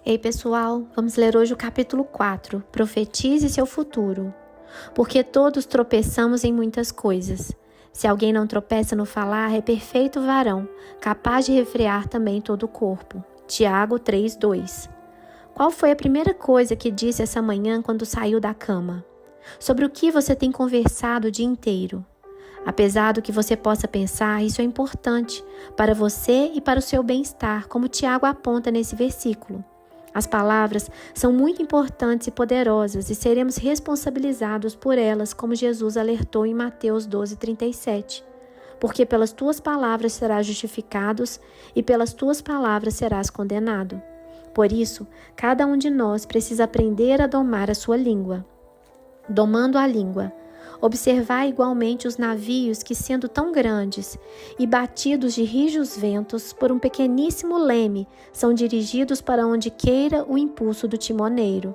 Ei pessoal, vamos ler hoje o capítulo 4, Profetize seu futuro. Porque todos tropeçamos em muitas coisas. Se alguém não tropeça no falar, é perfeito varão, capaz de refrear também todo o corpo. Tiago 3:2. Qual foi a primeira coisa que disse essa manhã quando saiu da cama? Sobre o que você tem conversado o dia inteiro? Apesar do que você possa pensar, isso é importante para você e para o seu bem-estar, como Tiago aponta nesse versículo. As palavras são muito importantes e poderosas e seremos responsabilizados por elas, como Jesus alertou em Mateus 12:37. Porque pelas tuas palavras serás justificado e pelas tuas palavras serás condenado. Por isso, cada um de nós precisa aprender a domar a sua língua. Domando a língua, observai igualmente os navios que, sendo tão grandes e batidos de rijos ventos por um pequeníssimo leme, são dirigidos para onde queira o impulso do timoneiro.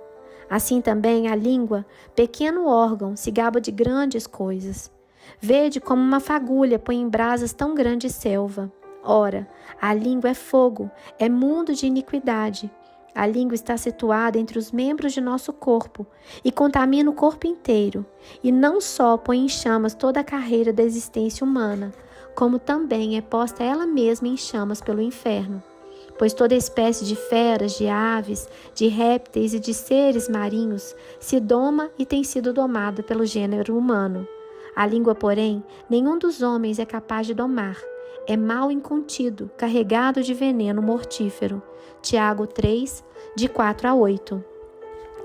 Assim também a língua, pequeno órgão, se gaba de grandes coisas. Vede como uma fagulha põe em brasas tão grande selva. Ora, a língua é fogo, é mundo de iniquidade. A língua está situada entre os membros de nosso corpo e contamina o corpo inteiro, e não só põe em chamas toda a carreira da existência humana, como também é posta ela mesma em chamas pelo inferno. Pois toda espécie de feras, de aves, de répteis e de seres marinhos se doma e tem sido domada pelo gênero humano. A língua, porém, nenhum dos homens é capaz de domar. É mal incontido, carregado de veneno mortífero. Tiago 3, de 4-8.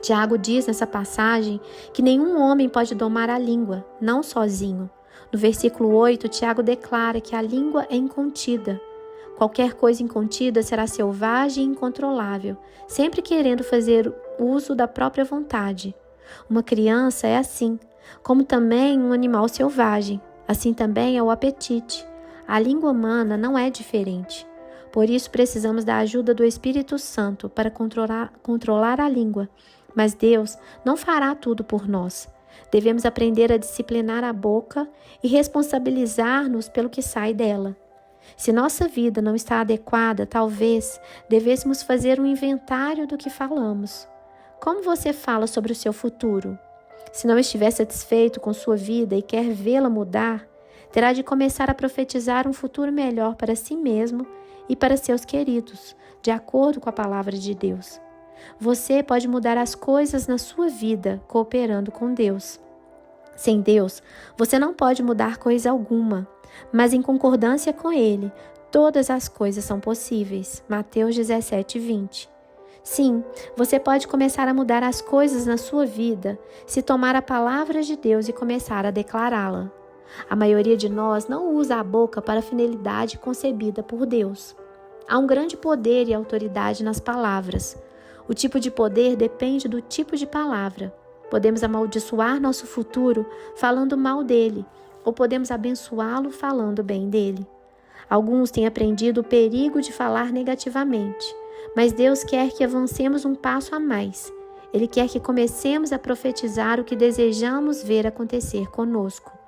Tiago diz nessa passagem que nenhum homem pode domar a língua, não sozinho. No versículo 8, Tiago declara que a língua é incontida. Qualquer coisa incontida será selvagem e incontrolável, sempre querendo fazer uso da própria vontade. Uma criança é assim, como também um animal selvagem. Assim também é o apetite. A língua humana não é diferente. Por isso precisamos da ajuda do Espírito Santo para controlar a língua. Mas Deus não fará tudo por nós. Devemos aprender a disciplinar a boca e responsabilizar-nos pelo que sai dela. Se nossa vida não está adequada, talvez devêssemos fazer um inventário do que falamos. Como você fala sobre o seu futuro? Se não estiver satisfeito com sua vida e quer vê-la mudar, terá de começar a profetizar um futuro melhor para si mesmo e para seus queridos, de acordo com a palavra de Deus. Você pode mudar as coisas na sua vida cooperando com Deus. Sem Deus, você não pode mudar coisa alguma, mas em concordância com Ele, todas as coisas são possíveis. Mateus 17:20. Sim, você pode começar a mudar as coisas na sua vida se tomar a palavra de Deus e começar a declará-la. A maioria de nós não usa a boca para a finalidade concebida por Deus. Há um grande poder e autoridade nas palavras. O tipo de poder depende do tipo de palavra. Podemos amaldiçoar nosso futuro falando mal dele, ou podemos abençoá-lo falando bem dele. Alguns têm aprendido o perigo de falar negativamente, mas Deus quer que avancemos um passo a mais. Ele quer que comecemos a profetizar o que desejamos ver acontecer conosco.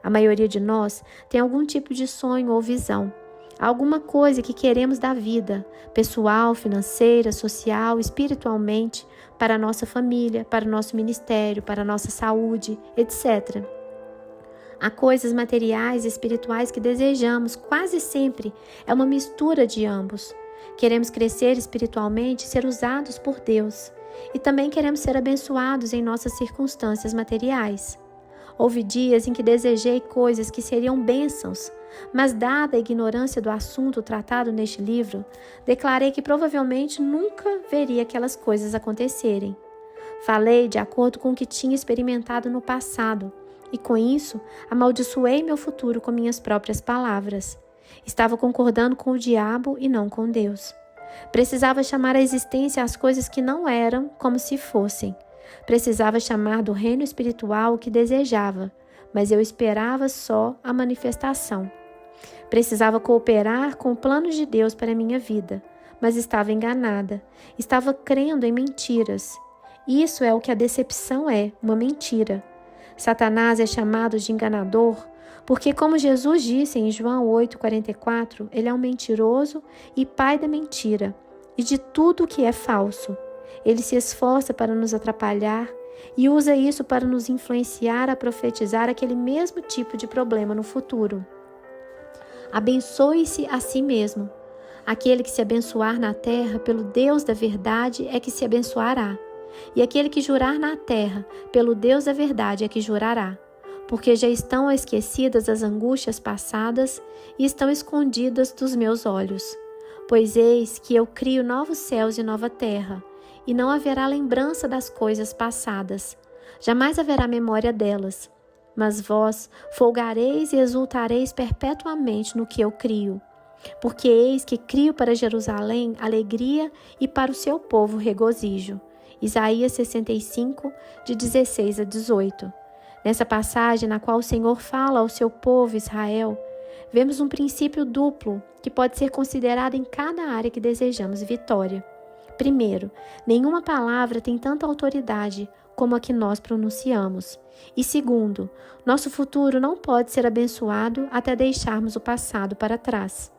A maioria de nós tem algum tipo de sonho ou visão, alguma coisa que queremos da vida, pessoal, financeira, social, espiritualmente, para a nossa família, para o nosso ministério, para a nossa saúde, etc. Há coisas materiais e espirituais que desejamos, quase sempre é uma mistura de ambos. Queremos crescer espiritualmente e ser usados por Deus, e também queremos ser abençoados em nossas circunstâncias materiais. Houve dias em que desejei coisas que seriam bênçãos, mas dada a ignorância do assunto tratado neste livro, declarei que provavelmente nunca veria aquelas coisas acontecerem. Falei de acordo com o que tinha experimentado no passado, e com isso amaldiçoei meu futuro com minhas próprias palavras. Estava concordando com o diabo e não com Deus. Precisava chamar à existência as coisas que não eram como se fossem. Precisava chamar do reino espiritual o que desejava, mas eu esperava só a manifestação. Precisava cooperar com o plano de Deus para a minha vida, mas estava enganada. Estava crendo em mentiras. Isso é o que a decepção é, uma mentira. Satanás é chamado de enganador porque, como Jesus disse em João 8:44, ele é um mentiroso e pai da mentira. e de tudo o que é falso. Ele se esforça para nos atrapalhar e usa isso para nos influenciar a profetizar aquele mesmo tipo de problema no futuro. Abençoe-se a si mesmo. Aquele que se abençoar na terra pelo Deus da verdade é que se abençoará. E aquele que jurar na terra pelo Deus da verdade é que jurará. Porque já estão esquecidas as angústias passadas e estão escondidas dos meus olhos. Pois eis que eu crio novos céus e nova terra, e não haverá lembrança das coisas passadas. Jamais haverá memória delas. Mas vós folgareis e exultareis perpetuamente no que eu crio. Porque eis que crio para Jerusalém alegria e para o seu povo regozijo. Isaías 65, de 16 a 18. Nessa passagem na qual o Senhor fala ao seu povo Israel, vemos um princípio duplo que pode ser considerado em cada área que desejamos vitória. Primeiro, nenhuma palavra tem tanta autoridade como a que nós pronunciamos. E segundo, nosso futuro não pode ser abençoado até deixarmos o passado para trás.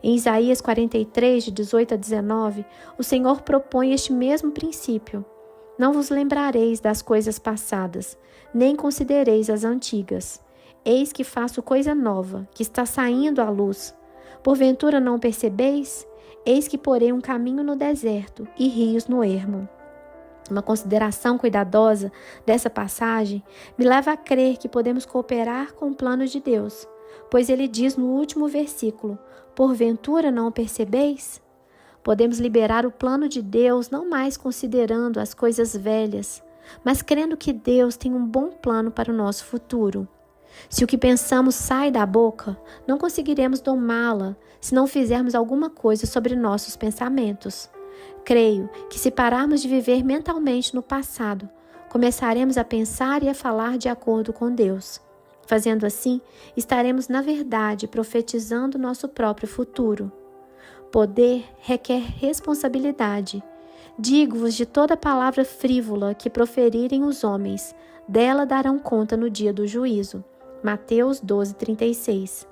Em Isaías 43, de 18 a 19, o Senhor propõe este mesmo princípio. Não vos lembrareis das coisas passadas, nem considereis as antigas. Eis que faço coisa nova, que está saindo à luz. Porventura não percebeis? Eis que porei um caminho no deserto e rios no ermo. Uma consideração cuidadosa dessa passagem me leva a crer que podemos cooperar com o plano de Deus, pois ele diz no último versículo: porventura não o percebeis? Podemos liberar o plano de Deus não mais considerando as coisas velhas, mas crendo que Deus tem um bom plano para o nosso futuro. Se o que pensamos sai da boca, não conseguiremos domá-la se não fizermos alguma coisa sobre nossos pensamentos. Creio que se pararmos de viver mentalmente no passado, começaremos a pensar e a falar de acordo com Deus. Fazendo assim, estaremos, na verdade, profetizando nosso próprio futuro. Poder requer responsabilidade. Digo-vos de toda palavra frívola que proferirem os homens, dela darão conta no dia do juízo. Mateus 12:36.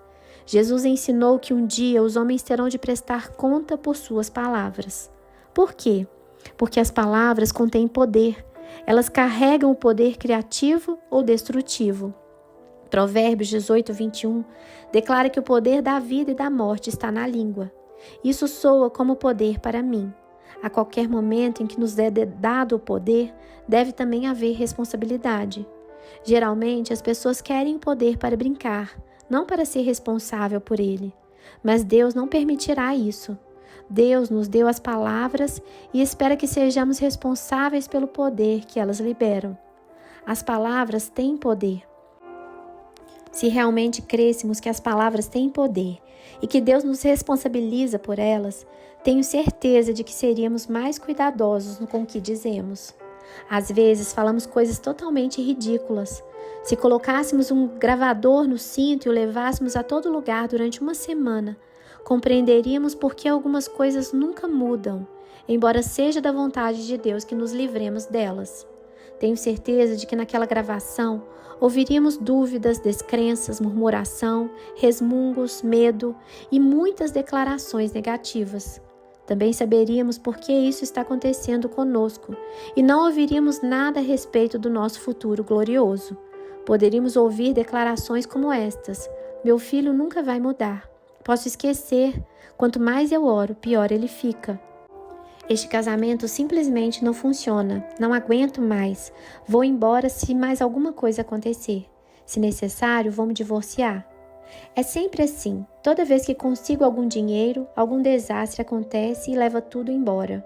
Jesus ensinou que um dia os homens terão de prestar conta por suas palavras. Por quê? Porque as palavras contêm poder. Elas carregam o poder criativo ou destrutivo. Provérbios 18:21 declara que o poder da vida e da morte está na língua. Isso soa como poder para mim. A qualquer momento em que nos é dado o poder, deve também haver responsabilidade. Geralmente, as pessoas querem o poder para brincar, não para ser responsável por ele. Mas Deus não permitirá isso. Deus nos deu as palavras e espera que sejamos responsáveis pelo poder que elas liberam. As palavras têm poder. Se realmente crêssemos que as palavras têm poder e que Deus nos responsabiliza por elas, tenho certeza de que seríamos mais cuidadosos com o que dizemos. Às vezes falamos coisas totalmente ridículas. Se colocássemos um gravador no cinto e o levássemos a todo lugar durante uma semana, compreenderíamos por que algumas coisas nunca mudam, embora seja da vontade de Deus que nos livremos delas. Tenho certeza de que naquela gravação ouviríamos dúvidas, descrenças, murmuração, resmungos, medo e muitas declarações negativas. Também saberíamos por que isso está acontecendo conosco e não ouviríamos nada a respeito do nosso futuro glorioso. Poderíamos ouvir declarações como estas: meu filho nunca vai mudar. Posso esquecer. Quanto mais eu oro, pior ele fica. Este casamento simplesmente não funciona. Não aguento mais. Vou embora se mais alguma coisa acontecer. Se necessário, vou me divorciar. É sempre assim. Toda vez que consigo algum dinheiro, algum desastre acontece e leva tudo embora.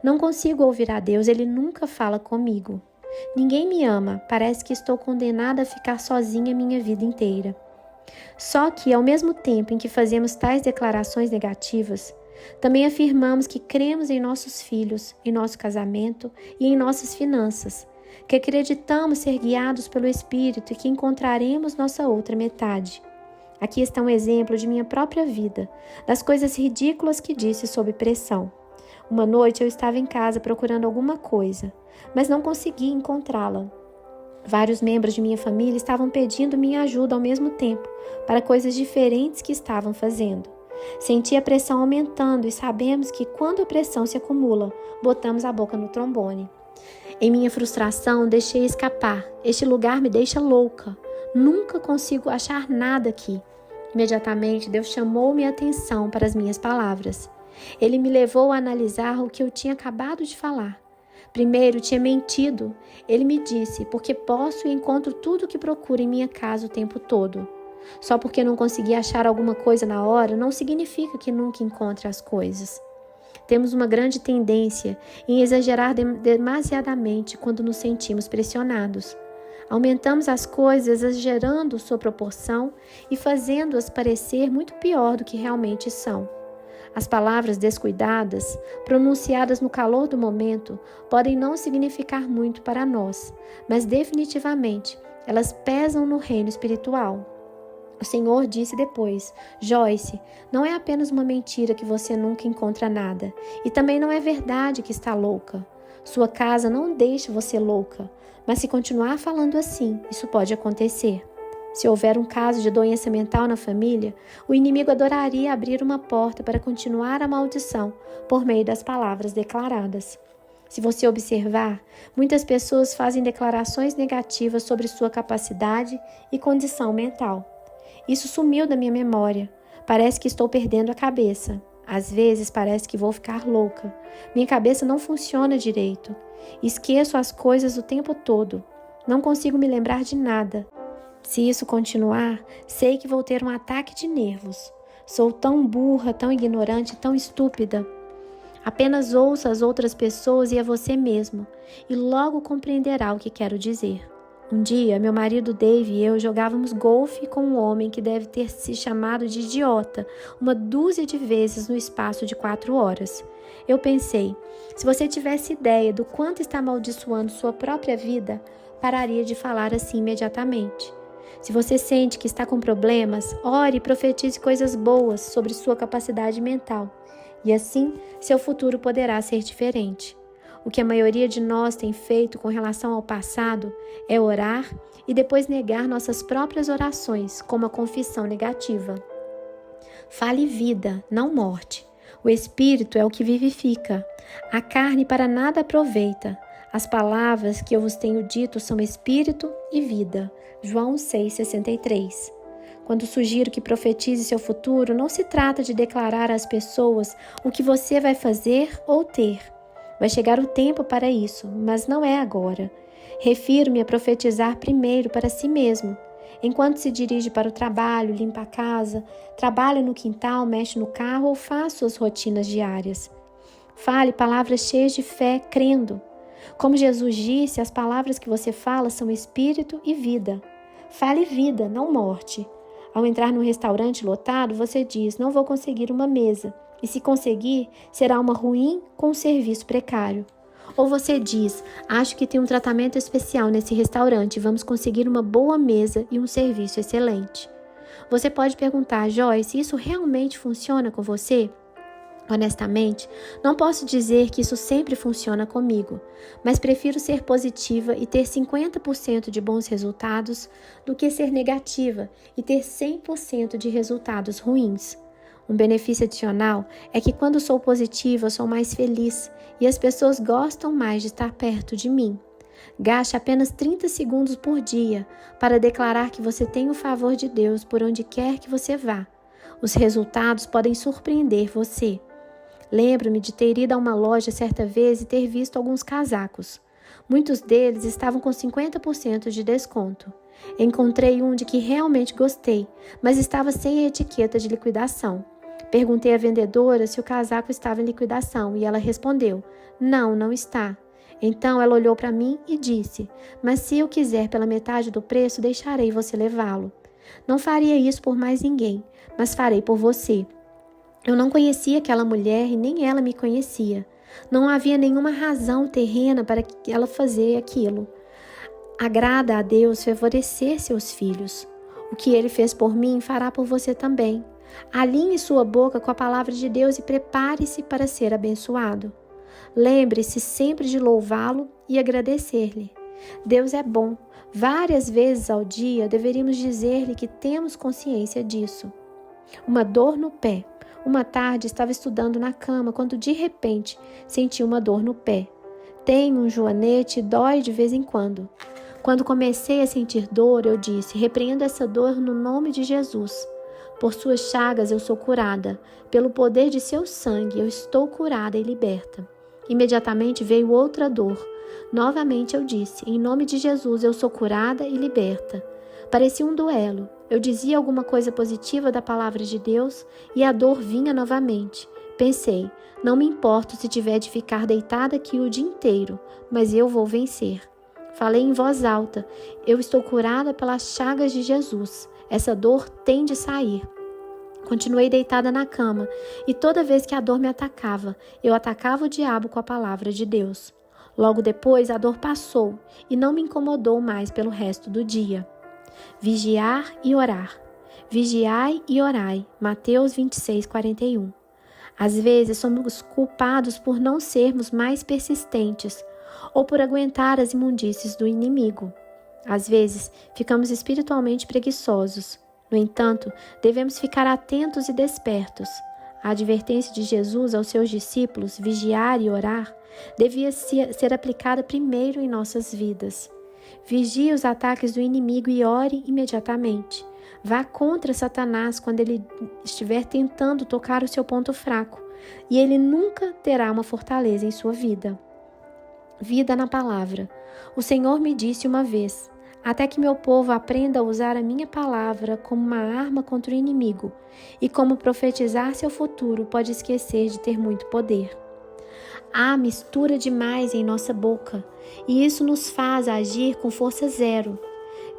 Não consigo ouvir a Deus, Ele nunca fala comigo. Ninguém me ama, parece que estou condenada a ficar sozinha minha vida inteira. Só que, ao mesmo tempo em que fazemos tais declarações negativas, também afirmamos que cremos em nossos filhos, em nosso casamento e em nossas finanças, que acreditamos ser guiados pelo Espírito e que encontraremos nossa outra metade. Aqui está um exemplo de minha própria vida, das coisas ridículas que disse sob pressão. Uma noite eu estava em casa procurando alguma coisa, mas não consegui encontrá-la. Vários membros de minha família estavam pedindo minha ajuda ao mesmo tempo, para coisas diferentes que estavam fazendo. Senti a pressão aumentando e sabemos que quando a pressão se acumula, botamos a boca no trombone. Em minha frustração, deixei escapar. Este lugar me deixa louca. Nunca consigo achar nada aqui. Imediatamente, Deus chamou minha atenção para as minhas palavras. Ele me levou a analisar o que eu tinha acabado de falar. Primeiro, tinha mentido. Ele me disse, porque posso e encontro tudo o que procuro em minha casa o tempo todo. Só porque não consegui achar alguma coisa na hora, não significa que nunca encontre as coisas. Temos uma grande tendência em exagerar demasiadamente quando nos sentimos pressionados. Aumentamos as coisas exagerando sua proporção e fazendo-as parecer muito pior do que realmente são. As palavras descuidadas, pronunciadas no calor do momento, podem não significar muito para nós, mas definitivamente elas pesam no reino espiritual. O Senhor disse depois, Joyce, não é apenas uma mentira que você nunca encontra nada, e também não é verdade que está louca. Sua casa não deixa você louca, mas se continuar falando assim, isso pode acontecer. Se houver um caso de doença mental na família, o inimigo adoraria abrir uma porta para continuar a maldição por meio das palavras declaradas. Se você observar, muitas pessoas fazem declarações negativas sobre sua capacidade e condição mental. Isso sumiu da minha memória. Parece que estou perdendo a cabeça. Às vezes parece que vou ficar louca. Minha cabeça não funciona direito. Esqueço as coisas o tempo todo. Não consigo me lembrar de nada. Se isso continuar, sei que vou ter um ataque de nervos. Sou tão burra, tão ignorante, tão estúpida. Apenas ouça as outras pessoas e a você mesmo, e logo compreenderá o que quero dizer. Um dia, meu marido Dave e eu jogávamos golfe com um homem que deve ter se chamado de idiota uma dúzia de vezes no espaço de 4 horas. Eu pensei, se você tivesse ideia do quanto está amaldiçoando sua própria vida, pararia de falar assim imediatamente. Se você sente que está com problemas, ore e profetize coisas boas sobre sua capacidade mental. E assim, seu futuro poderá ser diferente. O que a maioria de nós tem feito com relação ao passado é orar e depois negar nossas próprias orações com uma confissão negativa. Fale vida, não morte. O Espírito é o que vivifica. A carne para nada aproveita. As palavras que eu vos tenho dito são Espírito e vida. João 6,63. Quando sugiro que profetize seu futuro, não se trata de declarar às pessoas o que você vai fazer ou ter. Vai chegar o tempo para isso, mas não é agora. Refiro-me a profetizar primeiro para si mesmo. Enquanto se dirige para o trabalho, limpa a casa, trabalha no quintal, mexe no carro ou faz suas rotinas diárias. Fale palavras cheias de fé, crendo. Como Jesus disse, as palavras que você fala são espírito e vida. Fale vida, não morte. Ao entrar num restaurante lotado, você diz, não vou conseguir uma mesa. E se conseguir, será uma ruim com um serviço precário. Ou você diz, acho que tem um tratamento especial nesse restaurante e vamos conseguir uma boa mesa e um serviço excelente. Você pode perguntar, Joyce, isso realmente funciona com você? Honestamente, não posso dizer que isso sempre funciona comigo, mas prefiro ser positiva e ter 50% de bons resultados do que ser negativa e ter 100% de resultados ruins. Um benefício adicional é que quando sou positiva, sou mais feliz e as pessoas gostam mais de estar perto de mim. Gaste apenas 30 segundos por dia para declarar que você tem o favor de Deus por onde quer que você vá. Os resultados podem surpreender você. Lembro-me de ter ido a uma loja certa vez e ter visto alguns casacos. Muitos deles estavam com 50% de desconto. Encontrei um de que realmente gostei, mas estava sem a etiqueta de liquidação. Perguntei à vendedora se o casaco estava em liquidação e ela respondeu, não está. Então ela olhou para mim e disse, mas se eu quiser pela metade do preço, deixarei você levá-lo. Não faria isso por mais ninguém, mas farei por você. Eu não conhecia aquela mulher e nem ela me conhecia. Não havia nenhuma razão terrena para ela fazer aquilo. Agrada a Deus favorecer seus filhos. O que Ele fez por mim, fará por você também. Alinhe sua boca com a palavra de Deus e prepare-se para ser abençoado. Lembre-se sempre de louvá-lo e agradecer-lhe. Deus é bom. Várias vezes ao dia deveríamos dizer-lhe que temos consciência disso. Uma dor no pé, Uma tarde estava estudando na cama quando de repente senti uma dor no pé. Tenho um joanete e dói de vez em quando. Quando comecei a sentir dor, eu disse: repreendo essa dor no nome de Jesus. Por suas chagas eu sou curada. Pelo poder de seu sangue eu estou curada e liberta. Imediatamente veio outra dor. Novamente eu disse: em nome de Jesus eu sou curada e liberta. Parecia um duelo. Eu dizia alguma coisa positiva da palavra de Deus e a dor vinha novamente. Pensei: não me importo se tiver de ficar deitada aqui o dia inteiro, mas eu vou vencer. Falei em voz alta: eu estou curada pelas chagas de Jesus. Essa dor tem de sair. Continuei deitada na cama e toda vez que a dor me atacava, eu atacava o diabo com a palavra de Deus. Logo depois a dor passou e não me incomodou mais pelo resto do dia. Vigiar e orar. Vigiai e orai. Mateus 26:41. Às vezes somos culpados por não sermos mais persistentes ou por aguentar as imundícies do inimigo. Às vezes ficamos espiritualmente preguiçosos. No entanto, devemos ficar atentos e despertos. A advertência de Jesus aos seus discípulos, vigiar e orar, devia ser aplicada primeiro em nossas vidas. Vigie os ataques do inimigo e ore imediatamente. Vá contra Satanás quando ele estiver tentando tocar o seu ponto fraco, e ele nunca terá uma fortaleza em sua vida. Vida na palavra. O Senhor me disse uma vez: até que meu povo aprenda a usar a minha palavra como uma arma contra o inimigo, e como profetizar seu futuro pode esquecer de ter muito poder. Há mistura demais em nossa boca, e isso nos faz agir com força zero.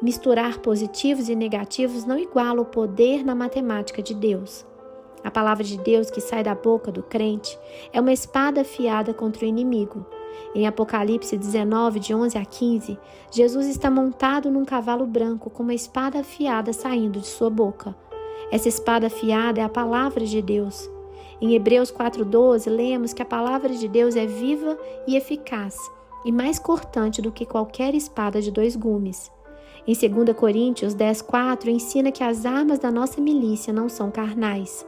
Misturar positivos e negativos não iguala o poder na matemática de Deus. A palavra de Deus que sai da boca do crente é uma espada afiada contra o inimigo. Em Apocalipse 19, de 11 a 15, Jesus está montado num cavalo branco com uma espada afiada saindo de sua boca. Essa espada afiada é a palavra de Deus. Em Hebreus 4:12, lemos que a palavra de Deus é viva e eficaz, e mais cortante do que qualquer espada de 2 gumes. Em 2 Coríntios 10:4, ensina que as armas da nossa milícia não são carnais.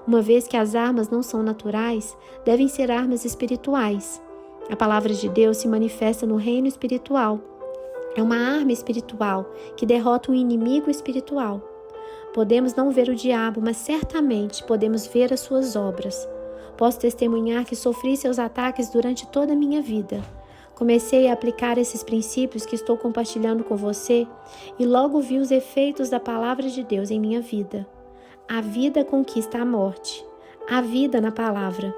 Uma vez que as armas não são naturais, devem ser armas espirituais. A palavra de Deus se manifesta no reino espiritual. É uma arma espiritual que derrota um inimigo espiritual. Podemos não ver o diabo, mas certamente podemos ver as suas obras. Posso testemunhar que sofri seus ataques durante toda a minha vida. Comecei a aplicar esses princípios que estou compartilhando com você e logo vi os efeitos da palavra de Deus em minha vida. A vida conquista a morte. A vida na palavra.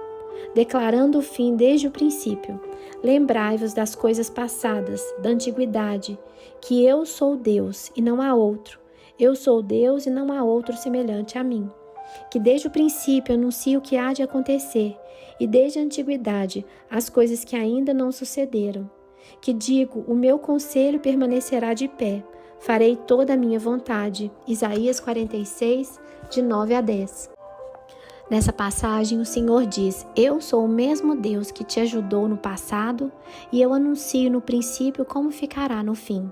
Declarando o fim desde o princípio. Lembrai-vos das coisas passadas, da antiguidade, que eu sou Deus e não há outro. Eu sou Deus e não há outro semelhante a mim. Que desde o princípio anuncio o que há de acontecer, e desde a antiguidade as coisas que ainda não sucederam. Que digo, o meu conselho permanecerá de pé, farei toda a minha vontade. Isaías 46, de 9 a 10. Nessa passagem, o Senhor diz: eu sou o mesmo Deus que te ajudou no passado e eu anuncio no princípio como ficará no fim.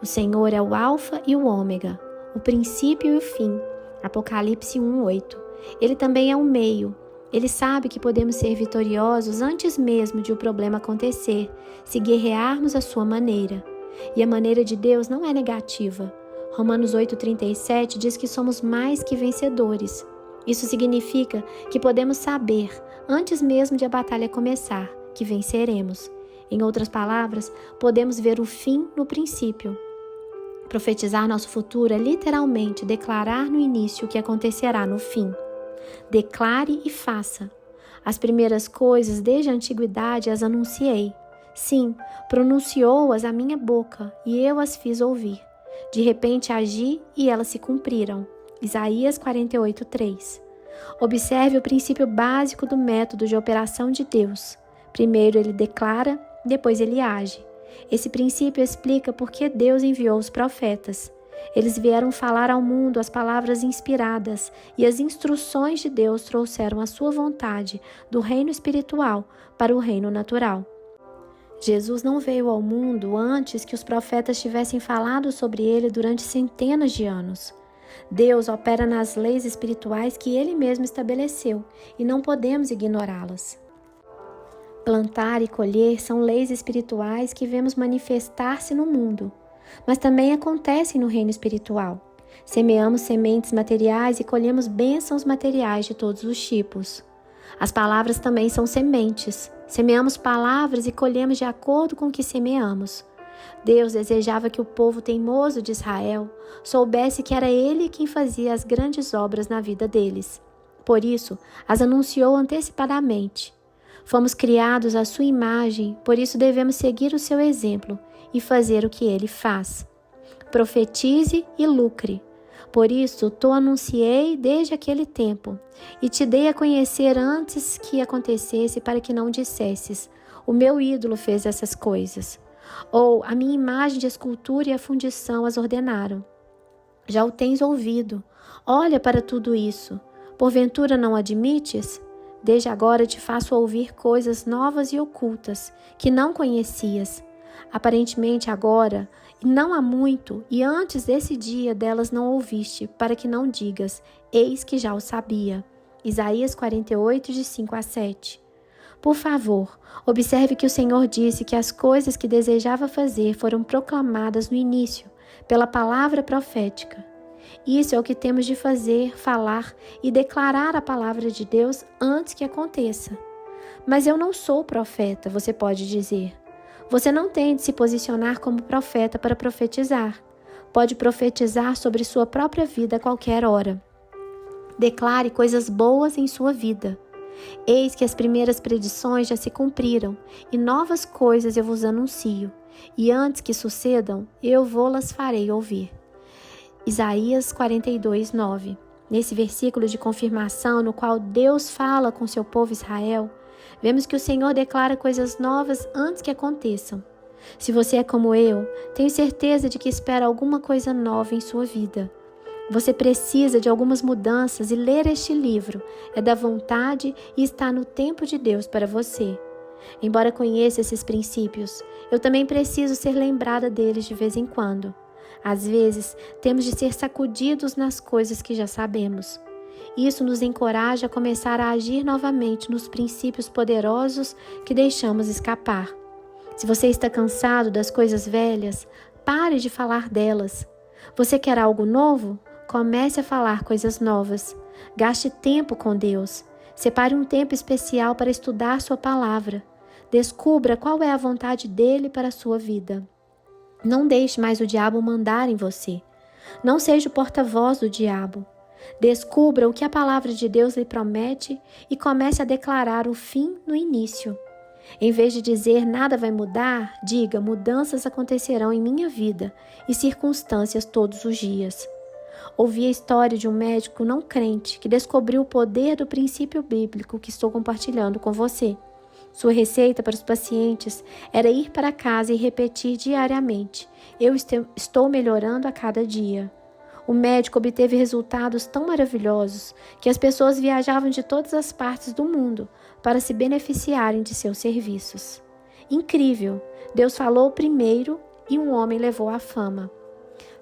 O Senhor é o Alfa e o Ômega, o princípio e o fim. Apocalipse 1:8. Ele também é o meio. Ele sabe que podemos ser vitoriosos antes mesmo de o problema acontecer, se guerrearmos à sua maneira. E a maneira de Deus não é negativa. Romanos 8:37 diz que somos mais que vencedores. Isso significa que podemos saber, antes mesmo de a batalha começar, que venceremos. Em outras palavras, podemos ver o fim no princípio. Profetizar nosso futuro é literalmente declarar no início o que acontecerá no fim. Declare e faça. As primeiras coisas desde a antiguidade as anunciei. Sim, pronunciou-as a minha boca e eu as fiz ouvir. De repente agi e elas se cumpriram. Isaías 48:3. Observe o princípio básico do método de operação de Deus. Primeiro ele declara, depois ele age. Esse princípio explica por que Deus enviou os profetas. Eles vieram falar ao mundo as palavras inspiradas e as instruções de Deus trouxeram a sua vontade do reino espiritual para o reino natural. Jesus não veio ao mundo antes que os profetas tivessem falado sobre ele durante centenas de anos. Deus opera nas leis espirituais que Ele mesmo estabeleceu e não podemos ignorá-las. Plantar e colher são leis espirituais que vemos manifestar-se no mundo, mas também acontecem no reino espiritual. Semeamos sementes materiais e colhemos bênçãos materiais de todos os tipos. As palavras também são sementes. Semeamos palavras e colhemos de acordo com o que semeamos. Deus desejava que o povo teimoso de Israel soubesse que era Ele quem fazia as grandes obras na vida deles. Por isso, as anunciou antecipadamente. Fomos criados à sua imagem, por isso devemos seguir o seu exemplo e fazer o que Ele faz. Profetize e lucre. Por isso, te anunciei desde aquele tempo, e te dei a conhecer antes que acontecesse, para que não dissesses: o meu ídolo fez essas coisas, ou a minha imagem de escultura e a fundição as ordenaram. Já o tens ouvido. Olha para tudo isso. Porventura não admites? Desde agora te faço ouvir coisas novas e ocultas, que não conhecias. Aparentemente agora, não há muito, e antes desse dia delas não ouviste, para que não digas: eis que já o sabia. Isaías 48, de 5 a 7. Por favor, observe que o Senhor disse que as coisas que desejava fazer foram proclamadas no início, pela palavra profética. Isso é o que temos de fazer, falar e declarar a palavra de Deus antes que aconteça. Mas eu não sou profeta, você pode dizer. Você não tem de se posicionar como profeta para profetizar. Pode profetizar sobre sua própria vida a qualquer hora. Declare coisas boas em sua vida. Eis que as primeiras predições já se cumpriram, e novas coisas eu vos anuncio, e antes que sucedam, eu vou-las farei ouvir. Isaías 42, 9. Nesse versículo de confirmação, no qual Deus fala com seu povo Israel, vemos que o Senhor declara coisas novas antes que aconteçam. Se você é como eu, tenho certeza de que espera alguma coisa nova em sua vida. Você precisa de algumas mudanças e ler este livro é da vontade e está no tempo de Deus para você. Embora conheça esses princípios, eu também preciso ser lembrada deles de vez em quando. Às vezes, temos de ser sacudidos nas coisas que já sabemos. Isso nos encoraja a começar a agir novamente nos princípios poderosos que deixamos escapar. Se você está cansado das coisas velhas, pare de falar delas. Você quer algo novo? Comece a falar coisas novas. Gaste tempo com Deus. Separe um tempo especial para estudar sua palavra. Descubra qual é a vontade dele para a sua vida. Não deixe mais o diabo mandar em você. Não seja o porta-voz do diabo. Descubra o que a palavra de Deus lhe promete e comece a declarar o fim no início. Em vez de dizer nada vai mudar, diga: mudanças acontecerão em minha vida e circunstâncias todos os dias. Ouvi a história de um médico não crente que descobriu o poder do princípio bíblico que estou compartilhando com você. Sua receita para os pacientes era ir para casa e repetir diariamente: eu estou melhorando a cada dia. O médico obteve resultados tão maravilhosos que as pessoas viajavam de todas as partes do mundo para se beneficiarem de seus serviços. Incrível! Deus falou primeiro e um homem levou a fama.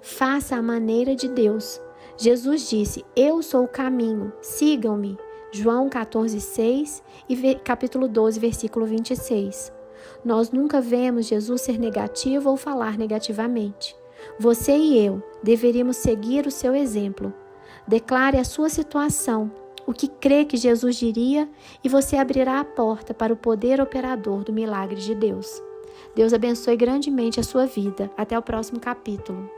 Faça a maneira de Deus. Jesus disse: eu sou o caminho, sigam-me. João 14, 6 e capítulo 12, versículo 26. Nós nunca vemos Jesus ser negativo ou falar negativamente. Você e eu deveríamos seguir o seu exemplo. Declare a sua situação, o que crê que Jesus diria, e você abrirá a porta para o poder operador do milagre de Deus. Deus abençoe grandemente a sua vida. Até o próximo capítulo.